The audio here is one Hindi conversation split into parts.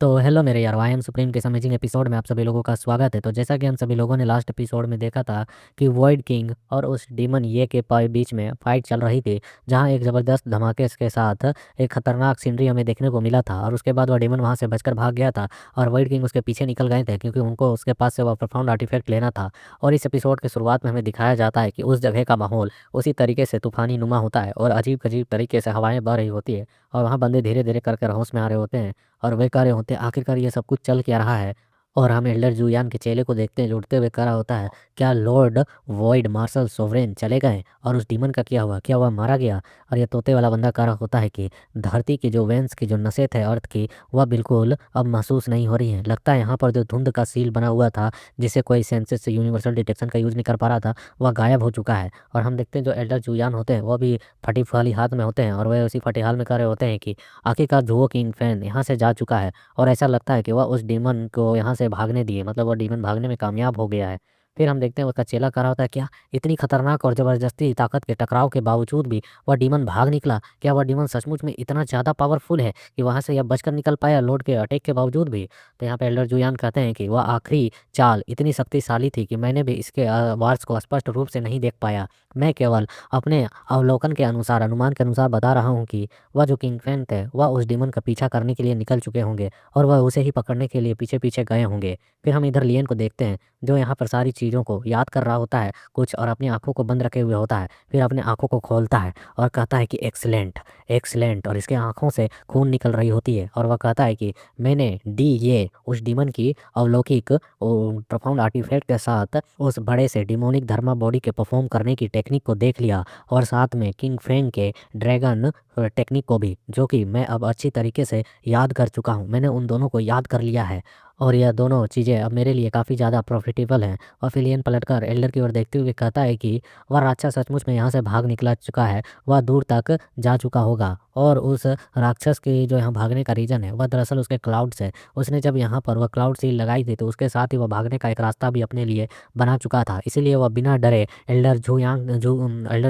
तो हेलो मेरे यार, आई एम सुप्रीम के इस अमेजिंग एपिसोड में आप सभी लोगों का स्वागत है। तो जैसा कि हम सभी लोगों ने लास्ट एपिसोड में देखा था कि वॉइड किंग और उस डीमन ये के बीच में फाइट चल रही थी, जहां एक ज़बरदस्त धमाके के साथ एक खतरनाक सीनरी हमें देखने को मिला था। और उसके बाद वह डीमन वहां से बचकर भाग गया था और वॉइड किंग उसके पीछे निकल गए थे, क्योंकि उनको उसके पास से वह प्रोफाउंड आर्टिफैक्ट लेना था। और इस एपिसोड के शुरुआत में हमें दिखाया जाता है कि उस जगह का माहौल उसी तरीके से तूफानी नुमा होता है और अजीब अजीब तरीके से हवाएं बह रही होती है और वहाँ बंदे धीरे धीरे करके होश में आ रहे होते हैं और वे कह रहे होते हैं आखिरकार ये सब कुछ चल क्या रहा है। और हम एल्डर जुयान के चेले को देखते हैं जो उड़ते हुए कह रहा होता है, क्या लॉर्ड वॉइड मार्शल सोवरेन चले गए और उस डीमन का क्या हुआ, क्या हुआ मारा गया। और ये तोते वाला बंदा कह रहा होता है कि धरती की जो वेंस की जो नसें थे अर्थ की, वह बिल्कुल अब महसूस नहीं हो रही है। लगता है यहाँ पर जो धुंध का सील बना हुआ था जिसे कोई सेंसेस से यूनिवर्सल डिटेक्शन का यूज नहीं कर पा रहा था, वह गायब हो चुका है। और हम देखते हैं जो एल्डर जुयान होते हैं वह भी फटी फुहाली हाथ में होते हैं और वह उसी फटे हाल में कह रहे होते हैं कि आखिरकार जुओ किंग फैन यहाँ से जा चुका है। और ऐसा लगता है कि वह उस डीमन को यहाँ से भागने दिए, मतलब वह डीमन भागने में कामयाब हो गया है। फिर हम देखते हैं उसका चेला कह रहा होता है, क्या इतनी खतरनाक और ज़बरदस्ती ताकत के टकराव के बावजूद भी वह डीमन भाग निकला? क्या वह डीमन सचमुच में इतना ज़्यादा पावरफुल है कि वहाँ से यह बचकर निकल पाया लॉर्ड के अटैक के बावजूद भी? तो यहाँ पे एल्डर जुयान कहते हैं कि वह आखिरी चाल इतनी शक्तिशाली थी कि मैंने भी इसके वार्स को स्पष्ट रूप से नहीं देख पाया। मैं केवल अपने अवलोकन के अनुसार, अनुमान के अनुसार बता रहा हूँ कि वह जो किंग फैन थे वह उस डीमन का पीछा करने के लिए निकल चुके होंगे और वह उसे ही पकड़ने के लिए पीछे पीछे गए होंगे। फिर हम इधर लियन को देखते हैं जो यहाँ पर सारी चीज़ों को याद कर रहा होता है कुछ और अपनी आंखों को बंद रखे हुए होता है। फिर अपने आंखों को खोलता है और कहता है कि एक्सीलेंट एक्सीलेंट, और इसके आंखों से खून निकल रही होती है और वह कहता है कि मैंने ये उस डीमन की अवलौकिक प्रोफाउंड आर्टिफैक्ट के साथ उस बड़े से डिमोनिक धर्मा बॉडी के परफॉर्म करने की टेक्निक को देख लिया और साथ में किंग फेंग के ड्रैगन टेक्निक को भी, जो कि मैं अब अच्छी तरीके से याद कर चुका हूँ। मैंने उन दोनों को याद कर लिया है और यह दोनों चीज़ें अब मेरे लिए काफ़ी ज़्यादा प्रॉफिटेबल हैं। और फिलियन पलटकर एल्डर की ओर देखते हुए कहता है कि वह राक्षस सचमुच में यहाँ से भाग निकला चुका है, वह दूर तक जा चुका होगा। और उस राक्षस की जो यहाँ भागने का रीज़न है वह दरअसल उसके क्लाउड्स है। उसने जब यहाँ पर वह क्लाउड सील लगाई थी तो उसके साथ ही वह भागने का एक रास्ता भी अपने लिए बना चुका था। इसीलिए वह बिना डरे एल्डर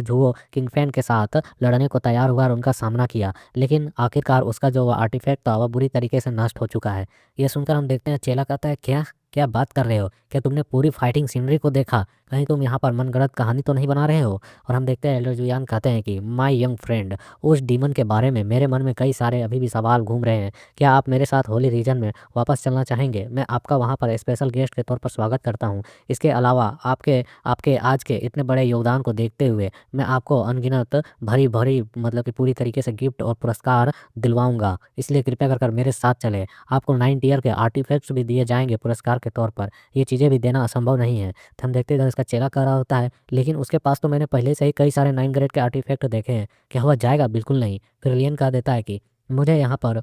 जुओ किंगफैन के साथ लड़ने को तैयार हुआ और उनका सामना किया। लेकिन आखिरकार उसका जो आर्टिफैक्ट था वह बुरी तरीके से नष्ट हो चुका है। ये सुनकर हम देखते हैं चेला कहता है, क्या क्या बात कर रहे हो? क्या तुमने पूरी फाइटिंग सीनरी को देखा? कहीं तुम यहाँ पर मनगढ़ंत कहानी तो नहीं बना रहे हो? और हम देखते हैं एल्डर जुयान कहते हैं कि माय यंग फ्रेंड, उस डीमन के बारे में मेरे मन में कई सारे अभी भी सवाल घूम रहे हैं। क्या आप मेरे साथ होली रीजन में वापस चलना चाहेंगे? मैं आपका वहाँ पर स्पेशल गेस्ट के तौर पर स्वागत करता हूँ। इसके अलावा आपके आपके आज के इतने बड़े योगदान को देखते हुए मैं आपको अनगिनत भरी भरी मतलब कि पूरी तरीके से गिफ्ट और पुरस्कार दिलवाऊंगा। इसलिए कृपया कर मेरे साथ चले। आपको 9 ईयर के आर्टिफैक्ट्स भी दिए जाएंगे पुरस्कार के तौर पर। ये चीज़ें भी देना असंभव नहीं है। तो हम देखते हैं इसका चेला कह रहा होता है, लेकिन उसके पास तो मैंने पहले से ही कई सारे 9 ग्रेड के आर्टिफैक्ट देखे हैं, क्या हुआ जाएगा? बिल्कुल नहीं। फिर लियन कह देता है कि मुझे यहाँ पर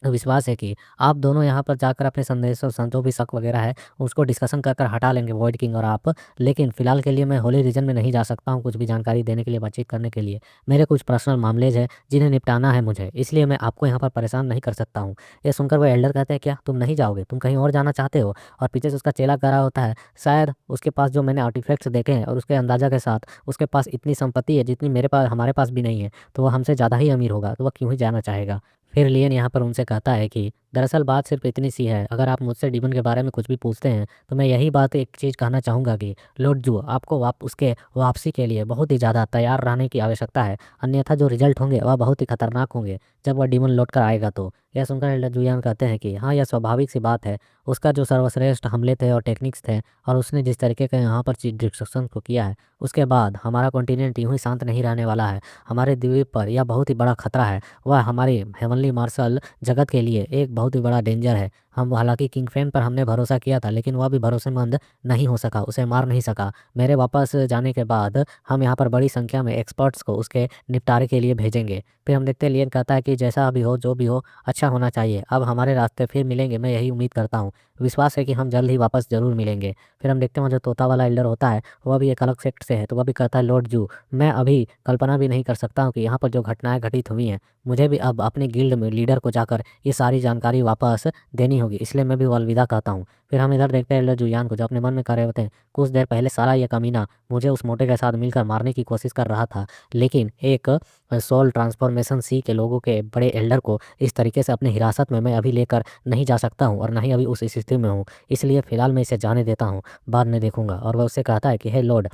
विश्वास है कि आप दोनों यहाँ पर जाकर अपने संदेश और जो भी शक वगैरह है उसको डिस्कशन कर कर हटा लेंगे, वॉइड किंग और आप। लेकिन फिलहाल के लिए मैं होली रीजन में नहीं जा सकता हूँ कुछ भी जानकारी देने के लिए, बातचीत करने के लिए। मेरे कुछ पर्सनल मामलेज हैं जिन्हें निपटाना है मुझे, इसलिए मैं आपको यहाँ पर परेशान नहीं कर सकता हूँ। ये सुनकर वो एल्डर कहते हैं, क्या तुम नहीं जाओगे? तुम कहीं और जाना चाहते हो? और पीछे से उसका चेला कर रहा होता है, शायद उसके पास जो मैंने आर्टिफैक्ट्स देखे हैं और उसके अंदाजा के साथ उसके पास इतनी संपत्ति है जितनी मेरे पास हमारे पास भी नहीं है, तो वह हमसे ज़्यादा ही अमीर होगा, तो वह क्यों ही जाना चाहेगा। फिर लियन यहाँ पर उनसे कहता है कि दरअसल बात सिर्फ इतनी सी है, अगर आप मुझसे डीमन के बारे में कुछ भी पूछते हैं तो मैं यही बात एक चीज़ कहना चाहूँगा कि लॉर्ड जू, आपको उसके वापसी के लिए बहुत ही ज़्यादा तैयार रहने की आवश्यकता है, अन्यथा जो रिजल्ट होंगे वह बहुत ही खतरनाक होंगे जब वह डीमन लौट कर आएगा। तो यह सुनकर एल्डर जुयान कहते हैं कि हाँ, यह स्वाभाविक सी बात है। उसका जो सर्वश्रेष्ठ हमले थे और टेक्निक्स थे और उसने जिस तरीके का यहाँ पर डिस्ट्रक्शन को किया है, उसके बाद हमारा कॉन्टिनेंट यूं ही शांत नहीं रहने वाला है। हमारे द्वीप पर यह बहुत ही बड़ा खतरा है, वह हमारे हेवनली मार्शल जगत के लिए एक बहुत ही बड़ा डेंजर है। हम हालांकि किंग फैन पर हमने भरोसा किया था, लेकिन वह भी भरोसेमंद नहीं हो सका, उसे मार नहीं सका। मेरे वापस जाने के बाद हम यहाँ पर बड़ी संख्या में एक्सपर्ट्स को उसके निपटारे के लिए भेजेंगे। फिर हम देखते हैं लियन कहता है कि जैसा भी हो, जो भी हो, अच्छा होना चाहिए। अब हमारे रास्ते फिर मिलेंगे, मैं यही उम्मीद करता हूँ। विश्वास है कि हम जल्द ही वापस जरूर मिलेंगे। फिर हम देखते हैं जो तोता वाला एल्डर होता है वह भी एक अलग सेक्ट से है, तो वह भी कहता है, लॉर्ड जू, मैं अभी कल्पना भी नहीं कर सकता हूँ कि यहाँ पर जो घटनाएं घटित हुई हैं, मुझे भी अब अपने गिल्ड में लीडर को जाकर ये सारी जानकारी वापस देनी होगी, इसलिए मैं भी वो अलविदा कहता हूँ। फिर हम इधर देखते हैं एल्डर जुलियन को, जो अपने मन में कर रहे होते हैं कुछ देर पहले साला ये कमीना मुझे उस मोटे के साथ मिलकर मारने की कोशिश कर रहा था, लेकिन एक सोल ट्रांसफॉर्मेशन सी के लोगों के बड़े एल्डर को इस तरीके से अपने हिरासत में मैं अभी लेकर नहीं जा सकता हूँ और ना ही अभी उस स्थिति में हूँ, इसलिए फ़िलहाल मैं इसे जाने देता हूँ, बाद में देखूँगा। और वह उससे कहता है कि हे लॉर्ड,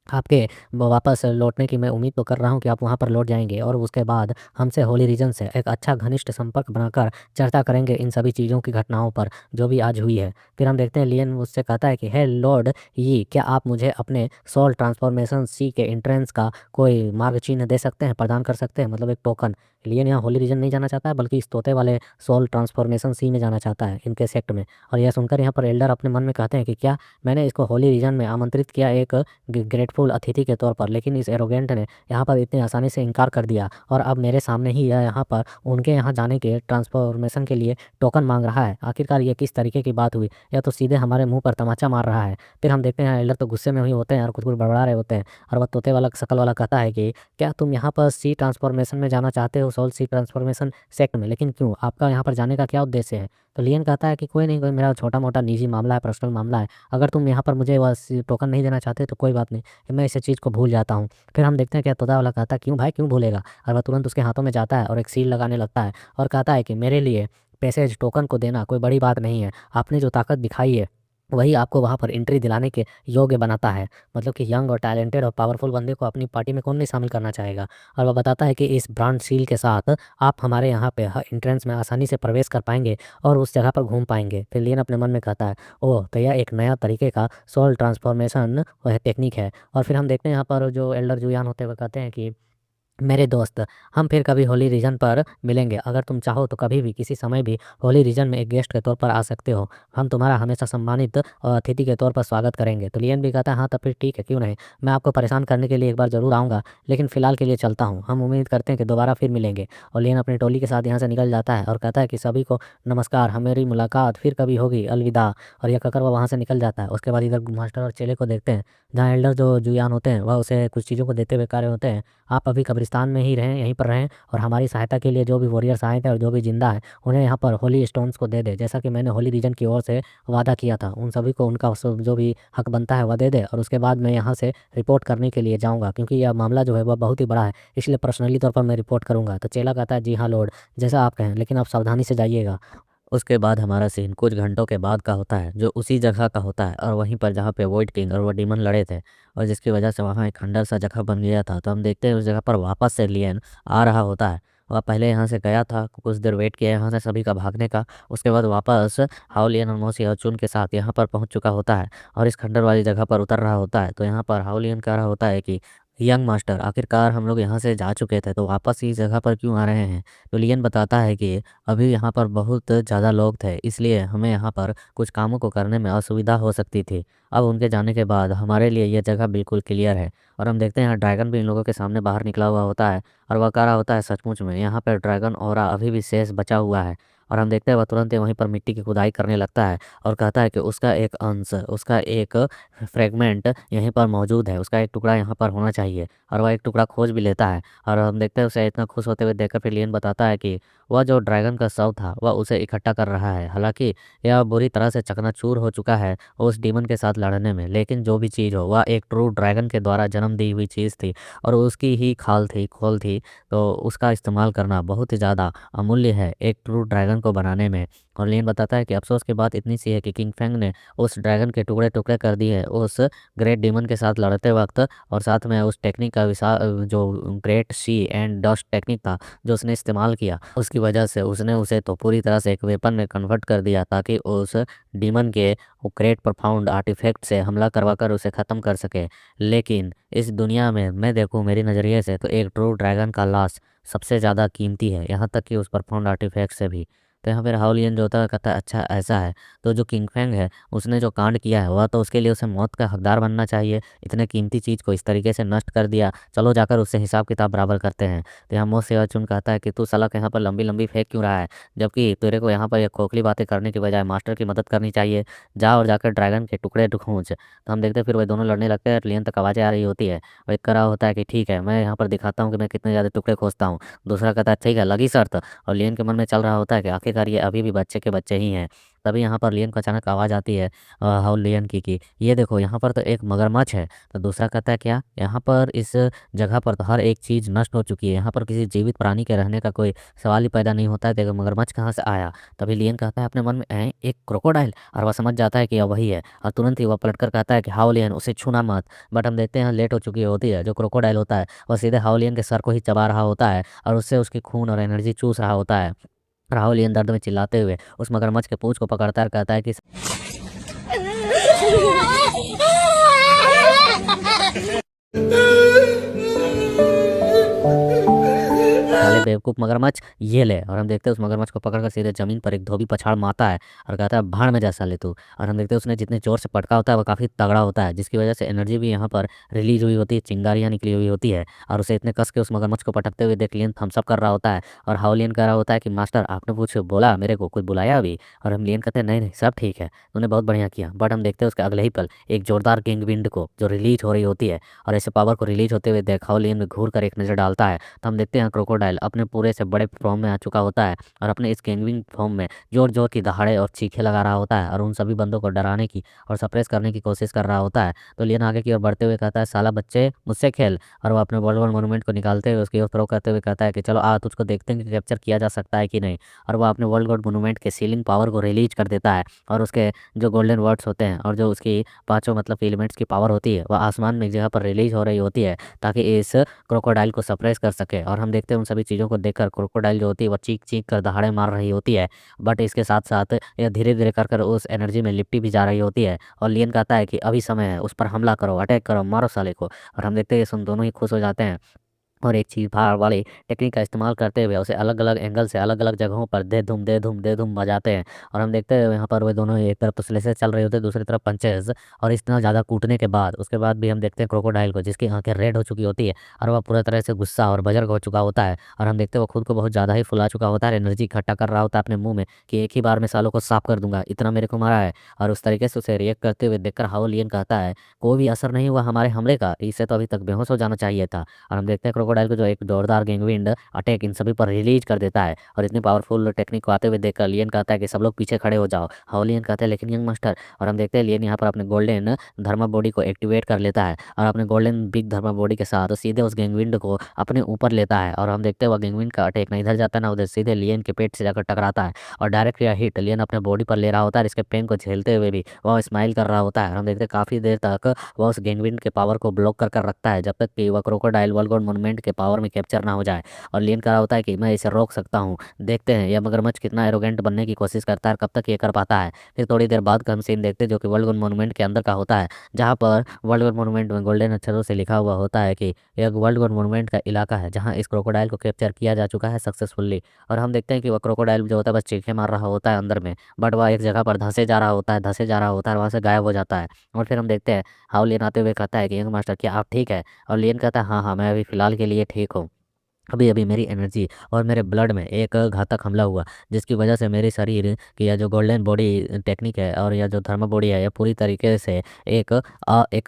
आपके वापस लौटने की मैं उम्मीद तो कर रहा हूँ कि आप वहाँ पर लौट जाएँगे और उसके बाद हमसे होली रीजन से एक अच्छा घनिष्ठ संपर्क बनाकर चर्चा करेंगे इन सभी चीज़ों की घटनाओं पर जो भी आज हुई है। फिर हम देखते हैं लियन उससे कहता है कि हे लॉर्ड यी, क्या आप मुझे अपने सोल ट्रांसफॉर्मेशन सी के एंट्रेंस का कोई मार्ग चिन्ह दे सकते हैं, प्रदान कर सकते हैं, मतलब एक टोकन। लियन यहाँ होली रीजन नहीं जाना चाहता है बल्कि इस तोते वाले सोल ट्रांसफॉर्मेशन सी में जाना चाहता है, इनके सेक्ट में। और यह सुनकर यहाँ पर एल्डर अपने मन में कहते हैं कि क्या मैंने इसको होली रीजन में आमंत्रित किया एक ग्रेटफुल अतिथि के तौर पर, लेकिन इस एरोगेंट ने यहाँ पर इतनी आसानी से इनकार कर दिया और अब मेरे सामने ही यह यहाँ पर उनके यहाँ जाने के ट्रांसफॉर्मेशन के लिए टोकन मांग रहा है। आखिरकार ये किस तरीके की बात हुई, या तो सीधे हमारे मुंह पर तमाचा मार रहा है। फिर हम देखते हैं एल्डर तो गुस्से में हुए होते हैं और कुछ कुछ बड़बड़ा रहे होते हैं, और वह तोते वाला शकल वाला कहता है कि क्या तुम यहाँ पर सी ट्रांसफॉर्मेशन में जाना चाहते हो, सोल सी ट्रांसफॉर्मेशन सेक्ट में, लेकिन क्यों, आपका यहाँ पर जाने का क्या उद्देश्य है? तो लियन कहता है कि कोई नहीं, कोई मेरा छोटा मोटा निजी मामला है, पर्सनल मामला है, अगर तुम यहाँ पर मुझे वह टोकन नहीं देना चाहते तो कोई बात नहीं, मैं इस चीज़ को भूल जाता हूँ। फिर हम देखते हैं कि तोता वाला कहता है क्यों भाई, क्यों भूलेगा? और वह तुरंत उसके हाथों में जाता है और एक सील लगाने लगता है और कहता है कि मेरे लिए पैसेज टोकन को देना कोई बड़ी बात नहीं है, आपने जो ताकत दिखाई है वही आपको वहाँ पर एंट्री दिलाने के योग्य बनाता है। मतलब कि यंग और टैलेंटेड और पावरफुल बंदे को अपनी पार्टी में कौन नहीं शामिल करना चाहेगा। और वह बताता है कि इस ब्रांड सील के साथ आप हमारे यहाँ पे एंट्रेंस में आसानी से प्रवेश कर पाएंगे और उस जगह पर घूम पाएंगे। फिर लियन अपने मन में कहता है ओह, तो यह एक नया तरीके का सोल ट्रांसफॉर्मेशन वह टेक्निक है। और फिर हम देखते हैं यहाँ पर जो एल्डर जुयान होते हुए कहते हैं कि मेरे दोस्त, हम फिर कभी होली रीजन पर मिलेंगे, अगर तुम चाहो तो कभी भी किसी समय भी होली रीजन में एक गेस्ट के तौर पर आ सकते हो, हम तुम्हारा हमेशा सम्मानित और अतिथि के तौर पर स्वागत करेंगे। तो लियन भी कहता है हाँ तब फिर ठीक है, क्यों नहीं, मैं आपको परेशान करने के लिए एक बार ज़रूर आऊँगा, लेकिन फ़िलहाल के लिए चलता हूँ, हम उम्मीद करते हैं कि दोबारा फिर मिलेंगे। और लियन अपनी टोली के साथ यहाँ से निकल जाता है और कहता है कि सभी को नमस्कार, हमारी मुलाकात फिर कभी होगी, अलविदा। और यह कहकर वह वहाँ से निकल जाता है। उसके बाद इधर मास्टर और चेले को देखते हैं, जहाँ एल्डर जो जुयान होते हैं वह उसे कुछ चीज़ों को देते हुए कह रहे होते हैं, आप अभी कब्रिस्तान में ही रहें, यहीं पर रहें और हमारी सहायता के लिए जो भी वॉरियर्स आए थे और जो भी जिंदा है उन्हें यहाँ पर होली स्टोन्स को दे दे, जैसा कि मैंने होली रीजन की ओर से वादा किया था, उन सभी को उनका जो भी हक बनता है वह दे दे। और उसके बाद मैं यहाँ से रिपोर्ट करने के लिए जाऊँगा, क्योंकि यह मामला जो है वह बहुत ही बड़ा है, इसलिए पर्सनली तौर पर मैं रिपोर्ट करूँगा। तो चेला कहता है जी हाँ लॉर्ड, जैसा आप कहें, लेकिन आप सावधानी से जाइएगा। उसके बाद हमारा सीन कुछ घंटों के बाद का होता है, जो उसी जगह का होता है और वहीं पर जहाँ पे वॉइड किंग और वो डीमन लड़े थे, और जिसकी वजह से वहाँ एक खंडर सा जगह बन गया था। तो हम देखते हैं उस जगह पर वापस से लियन आ रहा होता है। वह पहले यहाँ से गया था, कुछ देर वेट किया यहाँ से सभी का भागने का, उसके बाद वापस हाओलियन और मोसी और चुन के साथ यहाँ पर पहुँच चुका होता है और इस खंडर वाली जगह पर उतर रहा होता है। तो यहाँ पर हाओलियन कह रहा होता है कि यंग मास्टर, आखिरकार हम लोग यहाँ से जा चुके थे तो वापस इस जगह पर क्यों आ रहे हैं? तो लियन बताता है कि अभी यहाँ पर बहुत ज़्यादा लोग थे, इसलिए हमें यहाँ पर कुछ कामों को करने में असुविधा हो सकती थी। अब उनके जाने के बाद हमारे लिए यह जगह बिल्कुल क्लियर है। और हम देखते हैं यहाँ ड्रैगन भी इन लोगों के सामने बाहर निकला हुआ होता है और वह कह रहा होता है सचमुच में यहाँ पर ड्रैगन ऑरा अभी भी शेष बचा हुआ है। और हम देखते हैं वह तुरंत ही वहीं पर मिट्टी की खुदाई करने लगता है और कहता है कि उसका एक अंश, उसका एक फ्रेगमेंट यहीं पर मौजूद है, उसका एक टुकड़ा यहाँ पर होना चाहिए। और वह एक टुकड़ा खोज भी लेता है और हम देखते हैं उसे इतना खुश होते हुए देखकर फिर लियन बताता है कि वह जो ड्रैगन का शव था वह उसे इकट्ठा कर रहा है। हालांकि यह बुरी तरह से चकनाचूर हो चुका है उस डीमन के साथ लड़ने में, लेकिन जो भी चीज़ हो वह एक ट्रू ड्रैगन के द्वारा जन्म दी हुई चीज़ थी और उसकी ही खोल थी, तो उसका इस्तेमाल करना बहुत ही ज़्यादा अमूल्य है एक ट्रू ड्रैगन को बनाने में। और लियन बताता है कि अफसोस की बात इतनी सी है कि किंग फेंग ने उस ड्रैगन के टुकड़े टुकड़े कर दिए उस ग्रेट डीमन के साथ लड़ते वक्त, और साथ में उस टेक्निक का विशाल जो great sea and dust technique था जो उसने इस्तेमाल किया, उसकी वजह से उसने उसे तो पूरी तरह से एक वेपन में कन्वर्ट कर दिया ताकि उस डीमन के वो ग्रेट परफाउंड आर्टिफैक्ट से हमला करवा कर उसे ख़त्म कर सके। लेकिन इस दुनिया में मैं देखूँ मेरी नज़रिए से तो एक ट्रू ड्रैगन का लाश सबसे ज़्यादा कीमती है, यहाँ तक कि उस परफाउंड आर्टिफैक्ट से भी। तो यहाँ फिर हाओलियन जो होता है कहता है अच्छा ऐसा है, तो जो किंग फेंग है उसने जो कांड किया है वह तो उसके लिए उसे मौत का हकदार बनना चाहिए, इतने कीमती चीज़ को इस तरीके से नष्ट कर दिया, चलो जाकर उससे हिसाब किताब बराबर करते हैं। तो यहाँ मोह सेवाचुन कहता है कि तू सलाह यहाँ पर लंबी लंबी फेंक क्यों रहा है, जबकि तेरे को यहाँ पर ये खोखली बातें करने की बजाय मास्टर की मदद करनी चाहिए, जा और जाकर ड्रैगन के टुकड़े ढूंढ। तो हम देखते हैं फिर वह दोनों लड़ने लगते हैं, लियन तक आवाज़ें आ रही होती है, वह एक करा होता है कि ठीक है मैं यहाँ पर दिखाता हूँ कि मैं कितने ज़्यादा टुकड़े खोजता हूँ, दूसरा कहता है ठीक है लगी शर्त। और लियन के मन में चल रहा होता है कि आखिर आखिरकार ये अभी भी बच्चे के बच्चे ही हैं। तभी यहाँ पर लियन को अचानक आवाज़ आती है हाउ लियन की कि ये देखो यहाँ पर तो एक मगरमच्छ है। तो दूसरा कहता है क्या, यहाँ पर इस जगह पर तो हर एक चीज़ नष्ट हो चुकी है, यहाँ पर किसी जीवित प्राणी के रहने का कोई सवाल ही पैदा नहीं होता है, देखो मगरमच्छ कहाँ से आया। तभी लियन कहता है अपने मन में एक क्रोकोडाइल, और वह समझ जाता है कि यह वही है और तुरंत ही वह पलटकर कहता है कि हाउ लियन उसे छूना मत। बट हम देखते हैं लेट हो चुकी होती है। जो क्रोकोडाइल होता है वह सीधे हाउ लियन के सर को ही चबा रहा होता है और उससे उसकी खून और एनर्जी चूस रहा होता है। राहुल लियन दर्द में चिल्लाते हुए उस मगरमच्छ के पूंछ को पकड़ता है और कहता है कि साले बेवकूफ़ मगरमच्छ ये ले। और हम देखते हैं उस मगरमच्छ को पकड़कर सीधे ज़मीन पर एक धोबी पछाड़ मारता है और कहता है भाड़ में जा साले तू। और हम देखते हैं उसने जितने ज़ोर से पटका होता है वो काफ़ी तगड़ा होता है, जिसकी वजह से एनर्जी भी यहाँ पर रिलीज हुई होती है, चिंगारियाँ निकली हुई होती है। और उसे इतने कस के उस मगरमच्छ को पटकते हुए देख लियन थम्स अप कर रहा होता है और हाओलियन कह रहा होता है कि मास्टर आपने कुछ बोला मेरे को, कुछ बुलाया अभी। और हम लियन कहते हैं नहीं नहीं सब ठीक है, तूने बहुत बढ़िया किया। बट हम देखते हैं उसके अगले ही पल एक जोरदार किंग विंड को जो रिलीज हो रही होती है और ऐसे पावर को रिलीज होते हुए देख हाओलियन में घूर कर एक नज़र डालता है। तो हम देखते हैं क्रोकोडाइल अपने पूरे से बड़े फॉर्म में आ चुका होता है और अपने इस गैंगविंग फॉर्म में जोर जोर की दहाड़े और चीखे लगा रहा होता है और उन सभी बंदों को डराने की और सप्रेस करने की कोशिश कर रहा होता है। तो लियन आगे की ओर बढ़ते हुए कहता है साला बच्चे मुझसे खेल। और वो अपने वर्ल्ड वॉर मोनूमेंट को निकालते हुए उसकी ओर थ्रो करते हुए कहता है कि चलो आ तुझको देखते हैं कि कैप्चर किया जा सकता है कि नहीं। और वो अपने वर्ल्ड वॉर मोनूमेंट के सीलिंग पावर को रिलीज कर देता है और उसके जो गोल्डन वर्ड्स होते हैं और जो उसकी पांचों मतलब एलिमेंट्स की पावर होती है वह आसमान में एक जगह पर रिलीज हो रही होती है ताकि इस क्रोकोडाइल को सप्रेस कर सके। और हम देखते हैं उन सभी चीज़ों को देखकर क्रोकोडाइल जो होती है वह चीख चीख कर दहाड़े मार रही होती है। बट इसके साथ साथ यह धीरे धीरे कर कर उस एनर्जी में लिपटी भी जा रही होती है। और लियन कहता है कि अभी समय है, उस पर हमला करो, अटैक करो, मारो साले को। और हम देखते हैं ये सुन दोनों ही खुश हो जाते हैं और एक चीज़ भार वाली टेक्निक का इस्तेमाल करते हुए उसे अलग अलग एंगल से अलग अलग जगहों पर दे धूम दे धूम दे धूम बजाते हैं। और हम देखते हैं यहाँ पर वे दोनों एक तरफ तो स्लेसेस चल रहे होते हैं, दूसरी तरफ पंचेस। और इतना ज़्यादा कूटने के बाद उसके बाद भी हम देखते हैं क्रोकोडाइल को जिसकी आंखें रेड हो चुकी होती है और वह पूरी तरह से गुस्सा और बजर्ग हो चुका होता है। और हम देखते हैं वो खुद को बहुत ज़्यादा ही फुला चुका होता है, एनर्जी इकट्ठा कर रहा होता है अपने मुंह में कि एक ही बार में सालों को साफ कर दूंगा, इतना मेरे को मारा है। और उस तरीके से उसे रिएक्ट करते हुए देखकर हाओलियन कहता है कोई भी असर नहीं हुआ हमारे हमले का, इसे तो अभी तक बेहोश हो जाना चाहिए था। और हम देखते हैं क्रोकोडाइल को जो एक जोरदार गैंगविंड अटैक इन सभी पर रिलीज कर देता है। और इतनी पावरफुल टेक्निक को आते हुए देखकर लियन कहता है कि सब लोग पीछे खड़े हो जाओ। हाओलियन कहता है लेकिन यंग मास्टर। और हम देखते हैं लियन यहाँ पर अपने गोल्डन धर्मा बॉडी को एक्टिवेट कर लेता है और अपने गोल्डन बिग धर्मा बॉडी के साथ सीधे उस गैंगविंड को अपने ऊपर लेता है। और हम देखते हैं वह गैंगविंड का अटैक ना इधर जाता ना उधर, सीधे लियन के पेट से जाकर टकराता है और डायरेक्ट यह हिट लियन अपने बॉडी पर ले रहा होता है। इसके पेन को झेलते हुए भी वह स्माइल कर रहा होता है। और हम देखते हैं काफ़ी देर तक वह उस गैंगविंड के पावर को ब्लॉक कर रखता है जब तक कि वह क्रोकोडाइल वर्ल्ड मोनुमेंट के पावर में कैप्चर ना हो जाए। और लियन कह रहा होता है कि मैं इसे रोक सकता हूँ, देखते हैं यह मगरमच्छ कितना एरोगेंट बनने की कोशिश करता है, कब तक ये कर पाता है। फिर थोड़ी देर बाद का हम सीन देखते हैं जो कि वर्ल्ड गोल्ड मोनूमेंट के अंदर का होता है, जहाँ पर वर्ल्ड गोल्ड मोनूमेंट में गोल्डन अक्षरों से लिखा हुआ होता है कि यह वर्ल्ड गोल्ड मोनूमेंट का इलाका है जहाँ इस क्रोकोडाइल को कैप्चर किया जा चुका है सक्सेसफुली। और हम देखते हैं कि वह क्रोकोडाइल जो होता है बस चीखे मार रहा होता है अंदर में, बट वह एक जगह पर धंसे जा रहा होता है, धंसे जा रहा होता है और वहाँ से गायब हो जाता है। और फिर हम देखते हैं हाउ लियन आते हुए कहता है कि यंग मास्टर क्या आप ठीक है। और लियन कहता है हाँ हाँ मैं अभी फ़िलहाल के लिए ठीक हूँ, अभी अभी मेरी एनर्जी और मेरे ब्लड में एक घातक हमला हुआ जिसकी वजह से मेरे शरीर की यह जो गोल्डन बॉडी टेक्निक है और यह जो थर्मो बॉडी है यह पूरी तरीके से एक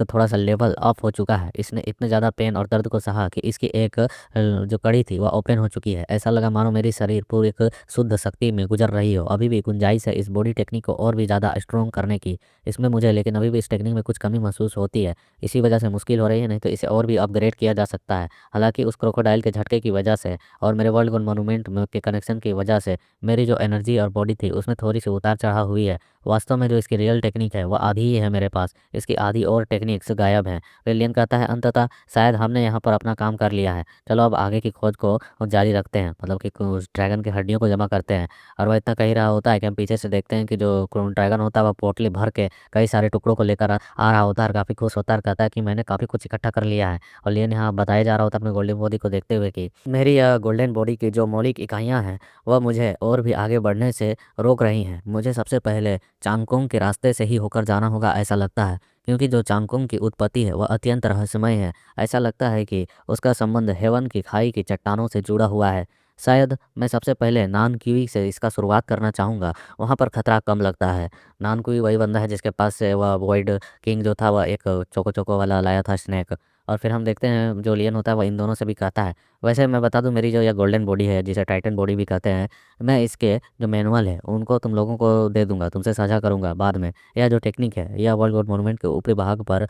थोड़ा सा लेवल ऑफ हो चुका है। इसने इतने ज़्यादा पेन और दर्द को सहा कि इसकी एक जो कड़ी थी वह ओपन हो चुकी है। ऐसा लगा मानो मेरी शरीर पूरी एक शुद्ध शक्ति में गुजर रही हो। अभी भी गुंजाइश है इस बॉडी टेक्निक को और भी ज़्यादा स्ट्रॉन्ग करने की इसमें मुझे, लेकिन अभी भी इस टेक्निक में कुछ कमी महसूस होती है, इसी वजह से मुश्किल हो रही है, नहीं तो इसे और भी अपग्रेड किया जा सकता है। हालांकि उस क्रोकोडाइल के झटके की वजह से और मेरे वर्ल्ड गोल्ड मोनूमेंट में के कनेक्शन की वजह से मेरी जो एनर्जी और बॉडी थी उसमें थोड़ी सी उतार चढ़ाव हुई है। वास्तव में जो इसकी रियल टेक्निक है वो आधी ही है मेरे पास, इसकी आधी और टेक्निक्स गायब हैं। विलियन कहता है अंततः शायद हमने यहाँ पर अपना काम कर लिया है, चलो अब आगे की खोज को जारी रखते हैं, मतलब कि उस ड्रैगन की हड्डियों को जमा करते हैं। और वह इतना कह रहा होता है कि हम पीछे से देखते हैं कि जो ड्रैगन होता है वह पोटली भर के कई सारे टुकड़ों को लेकर आ रहा होता है और काफ़ी खुश होता है, कहता है कि मैंने काफ़ी कुछ इकट्ठा कर लिया है। और लियन यहाँ बताया जा रहा होता है अपने गोल्डन बॉडी को देखते हुए कि मेरी यह गोल्डन बॉडी की जो मौलिक इकाइयाँ हैं वह मुझे और भी आगे बढ़ने से रोक रही हैं। मुझे सबसे पहले चांगकोंग के रास्ते से ही होकर जाना होगा ऐसा लगता है, क्योंकि जो चांगकोंग की उत्पत्ति है वह अत्यंत रहस्यमय है। ऐसा लगता है कि उसका संबंध हेवन की खाई की चट्टानों से जुड़ा हुआ है। शायद मैं सबसे पहले नानक्यूई से इसका शुरुआत करना चाहूँगा, वहाँ पर खतरा कम लगता है। नानक्यूई वही बंदा है जिसके पास से वह वॉइड किंग जो था वह एक चोको चोको वाला लाया था स्नैक। और फिर हम देखते हैं जो लियन होता है वह इन दोनों से भी कहता है। वैसे मैं बता दूं, मेरी जो ये गोल्डन बॉडी है जिसे टाइटन बॉडी भी कहते हैं, मैं इसके जो मैनुअल है उनको तुम लोगों को दे दूंगा, तुमसे साझा करूंगा बाद में। यह जो टेक्निक है यह वर्ल्ड गोल्ड मोनूमेंट के ऊपरी भाग पर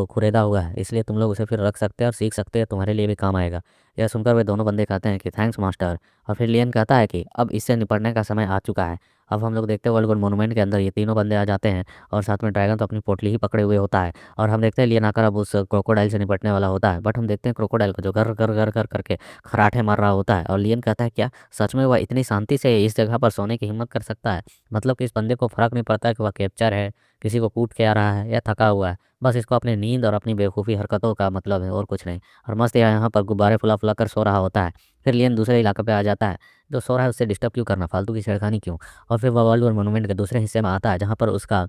खुरेदा हुआ है, इसलिए तुम लोग उसे फिर रख सकते हैं और सीख सकते हैं, तुम्हारे लिए भी काम आएगा। यह सुनकर वे दोनों बंदे कहते हैं कि थैंक्स मास्टर। और फिर लियन कहता है कि अब इससे निपटने का समय आ चुका है। अब हम लोग देखते हैं वर्ल्ड गोल्ड मोनूमेंट के अंदर ये तीनों बंदे आ जाते हैं और साथ में ड्रैगन तो अपनी पोटली ही पकड़े हुए होता है। और हम देखते हैं लियन आकर अब उस क्रोकोडाइल से निपटने वाला होता है, बट हम देखते हैं क्रोकोडाइल को जो घर घर घर घर करके खराटे मार रहा होता है। और लियन कहता है क्या सच में वह इतनी शांति से इस जगह पर सोने की हिम्मत कर सकता है? मतलब कि इस बंदे को फर्क नहीं पड़ता कि वह कैप्चर है, किसी को कूट के आ रहा है या थका हुआ है, बस इसको अपनी नींद और अपनी बेवकूफ़ी हरकतों का मतलब है और कुछ नहीं। और मस्त यहाँ पर गुब्बारे फुला फुला कर सो रहा होता है। फिर लियन दूसरे इलाके पे आ जाता है। जो सो रहा है उससे डिस्टर्ब क्यों करना, फालतू की छेड़खानी क्यों। और फिर वह वर्ल्ड वॉर मोनूमेंट के दूसरे हिस्से में आता है जहाँ पर उसका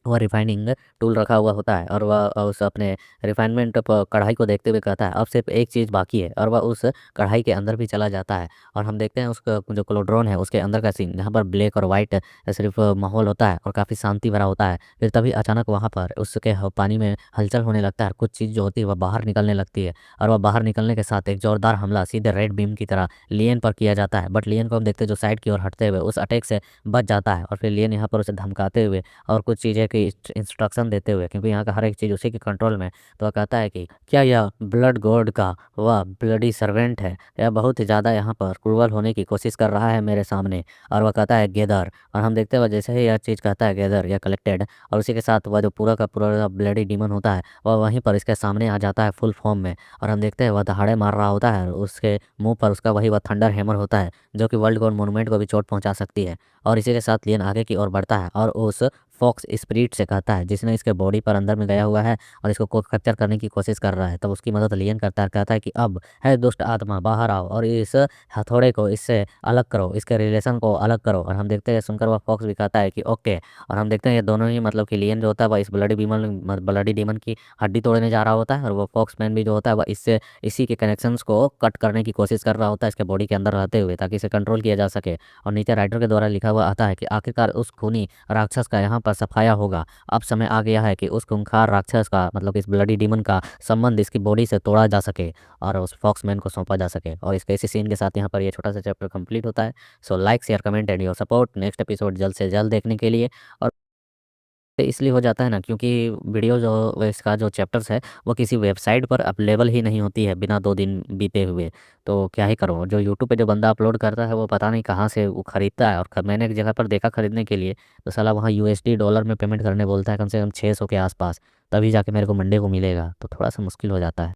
वह रिफाइनिंग टूल रखा हुआ होता है। और वह उस अपने रिफाइनमेंट कढ़ाई को देखते हुए कहता है अब सिर्फ एक चीज़ बाकी है, और वह उस कढ़ाई के अंदर भी चला जाता है। और हम देखते हैं उसका जो क्लोड्रोन है उसके अंदर का सीन, जहाँ पर ब्लैक और वाइट सिर्फ माहौल होता है और काफ़ी शांति भरा होता है। फिर तभी अचानक वहाँ पर उसके पानी में हलचल होने लगता है, कुछ चीज़ जो होती है वह बाहर निकलने लगती है। और वह बाहर निकलने के साथ एक जोरदार हमला सीधे रेड बीम की तरह लियन पर किया जाता है। बट लियन को हम देखते हैं जो साइड की ओर हटते हुए उस अटैक से बच जाता है। और फिर लियन यहाँ पर उसे धमकाते हुए और कुछ चीज़ें की इंस्ट्रक्शन देते हुए, क्योंकि यहाँ का हर एक चीज़ उसी के कंट्रोल में, तो वह कहता है कि क्या यह ब्लड गॉड का वह ब्लडी सर्वेंट है? यह बहुत ही ज़्यादा यहाँ पर क्रूअल होने की कोशिश कर रहा है मेरे सामने। और वह कहता है गैदर। और हम देखते हैं वह जैसे ही यह चीज़ कहता है गैदर या कलेक्टेड, और उसी के साथ वह जो पूरा का पूरा ब्लडी डीमन होता है वह वहीं पर इसके सामने आ जाता है फुल फॉर्म में। और हम देखते हैं वह दहाड़े मार रहा होता है, उसके मुंह पर उसका वही वह थंडर हैमर होता है जो कि वर्ल्ड गॉड मोनूमेंट को भी चोट पहुंचा सकती है। और इसी के साथ लियन आगे की ओर बढ़ता है और उस फॉक्स स्पिरिट से कहता है जिसने इसके बॉडी पर अंदर में गया हुआ है और इसको कैप्चर करने की कोशिश कर रहा है। तब उसकी मदद लियन करता है, कहता है कि अब है दुष्ट आत्मा बाहर आओ और इस हथौड़े को इससे अलग करो, इसके रिलेशन को अलग करो। और हम देखते हैं सुनकर वह फॉक्स भी कहता है कि ओके। और हम देखते हैं ये दोनों ही मतलब कि लियन जो होता है वह इस ब्लडी डीमन की हड्डी तोड़ने जा रहा होता है, और वो फॉक्स मैन भी जो होता है वह इससे इसी के कनेक्शंस को कट करने की कोशिश कर रहा होता है इसके बॉडी के अंदर रहते हुए, ताकि इसे कंट्रोल किया जा सके। और नीचे राइटर के द्वारा लिखा हुआ आता है कि आखिरकार उस खूनी राक्षस का यहाँ पर सफाया होगा। अब समय आ गया है कि उस खूंखार राक्षस का मतलब इस ब्लडी डीमन का संबंध इसकी बॉडी से तोड़ा जा सके और उस फॉक्समैन को सौंपा जा सके। और इसके इसी सीन के साथ यहाँ पर ये छोटा सा चैप्टर कंप्लीट होता है। So like share comment and your support next episode जल्द से जल्द देखने के लिए। और ये इसलिए हो जाता है ना क्योंकि वीडियो जो इसका जो चैप्टर्स है वो किसी वेबसाइट पर अवेलेबल ही नहीं होती है बिना 2 दिन बीते हुए। तो क्या ही करूँ, जो यूट्यूब पे जो बंदा अपलोड करता है वो पता नहीं कहाँ से वो खरीदता है, और मैंने एक जगह पर देखा खरीदने के लिए तो साला वहाँ यूएसडी डॉलर में पेमेंट करने बोलता है, कम से कम 600 के आसपास, तभी जाके मेरे को मंडे को मिलेगा, तो थोड़ा सा मुश्किल हो जाता है।